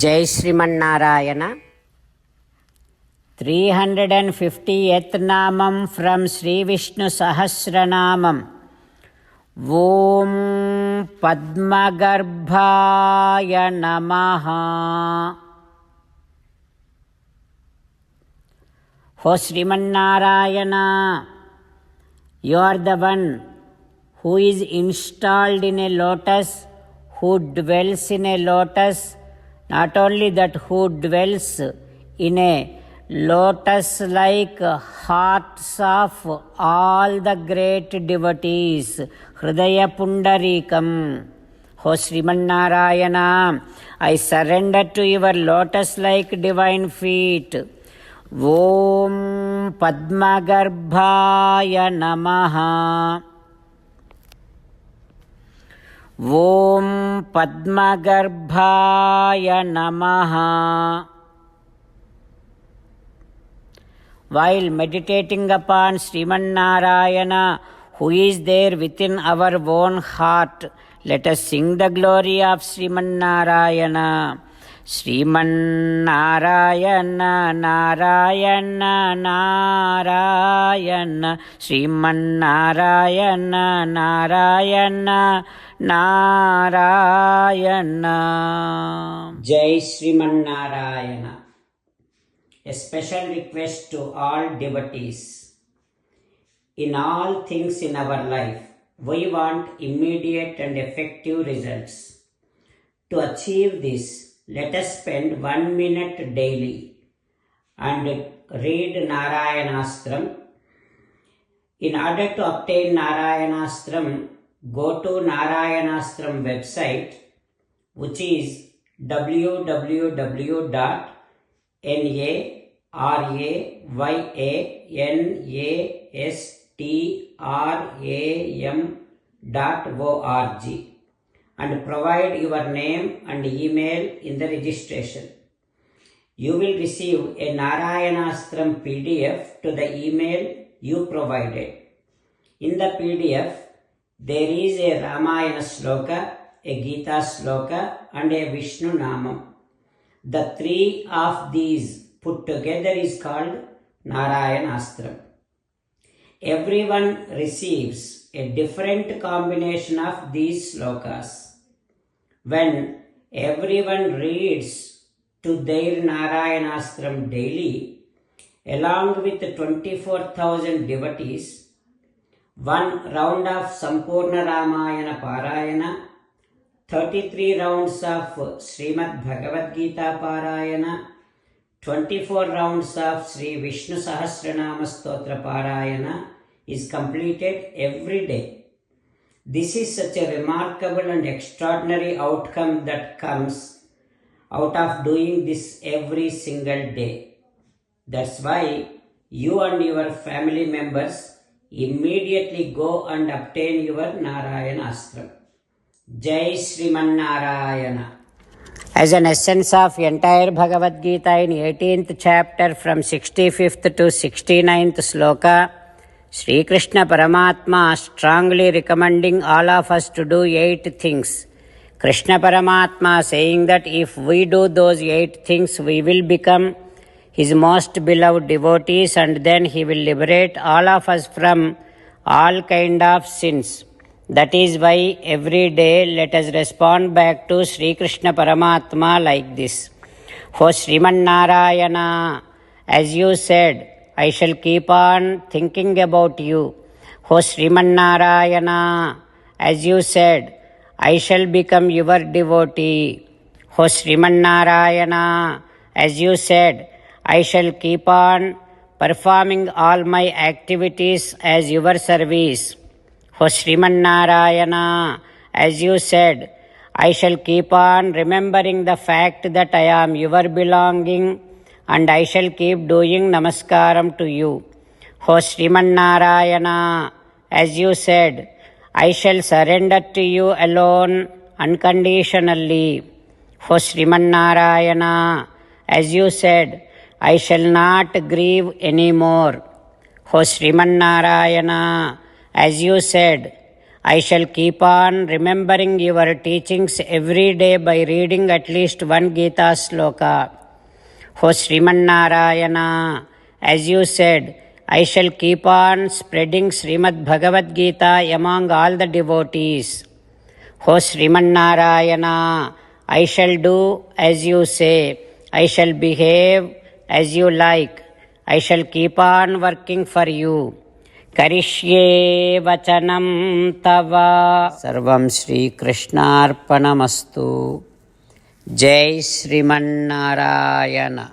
జై శ్రీమన్నారాయణ. 350th నామం from Sri Vishnu Sahasranamam. Om పద్మగర్భాయ నమః. O Srimannarayana, you are the one who is installed in a lotus, who dwells in a lotus. Not only that, who dwells in a lotus-like hearts of all the great devotees. Hridaya Pundarikam. O Srimannarayana, I surrender to your lotus-like divine feet. Om Padmagarbhaya Namaha. ఓం పద్మగర్భాయ నమః. While meditating upon Srimanarayana, who is there within our own heart, let us sing the glory of Srimanarayana. Srimanarayana, Narayana, Narayana, Srimanarayana, Narayana, Narayana. Jai Srimanarayana. A special request to all devotees. In all things in our life, we want immediate and effective results. To achieve this, let us spend 1 minute daily and read Narayanastram. In order to obtain Narayanastram, go to Narayanastram website, which is www.narayanastram.org, and provide your name and email in the registration. You will receive a Narayanastram PDF to the email you provided. In the PDF, there is a Ramayana Sloka, a Gita Sloka, and a Vishnu Namam. The three of these put together is called Narayanastram. Everyone receives a different combination of these slokas. When everyone reads to their Narayanastram daily, along with 24,000 devotees, 1 round of Sampurna Ramayana Parayana, 33 rounds of Srimad Bhagavad Gita Parayana, 24 rounds of Sri Vishnu Sahasranama Stotra Parayana is completed every day. This is such a remarkable and extraordinary outcome that comes out of doing this every single day. That's why you and your family members immediately go and obtain your Narayanastram. Jai Srimanarayana. As an essence of entire Bhagavad Gita in 18th chapter from 65th to 69th sloka, Sri Krishna Paramatma strongly recommending all of us to do 8 things. Krishna Paramatma saying that if we do those 8 things, we will become his most beloved devotees, and then he will liberate all of us from all kind of sins. That is why every day let us respond back to Sri Krishna Paramatma like this. O Srimanarayana, as you said, I shall keep on thinking about you. O Srimanarayana, as you said, I shall become your devotee. O Srimanarayana, as you said, I shall keep on performing all my activities as your service. O Srimanarayana, as you said, I shall keep on remembering the fact that I am your belonging, and I shall keep doing namaskaram to you. O Srimanarayana, as you said, I shall surrender to you alone unconditionally. O Srimanarayana, as you said, I shall not grieve anymore. O Srimanarayana, as you said, I shall keep on remembering your teachings every day by reading at least one Gita sloka. O Srimannarayana, as you said, I shall keep on spreading Srimad Bhagavad Gita among all the devotees. O Srimannarayana, I shall do as you say. I shall behave as you like. I shall keep on working for you. Karishye vachanam tava. Sarvam Shri Krishnarpanamastu. Jai Srimannarayana.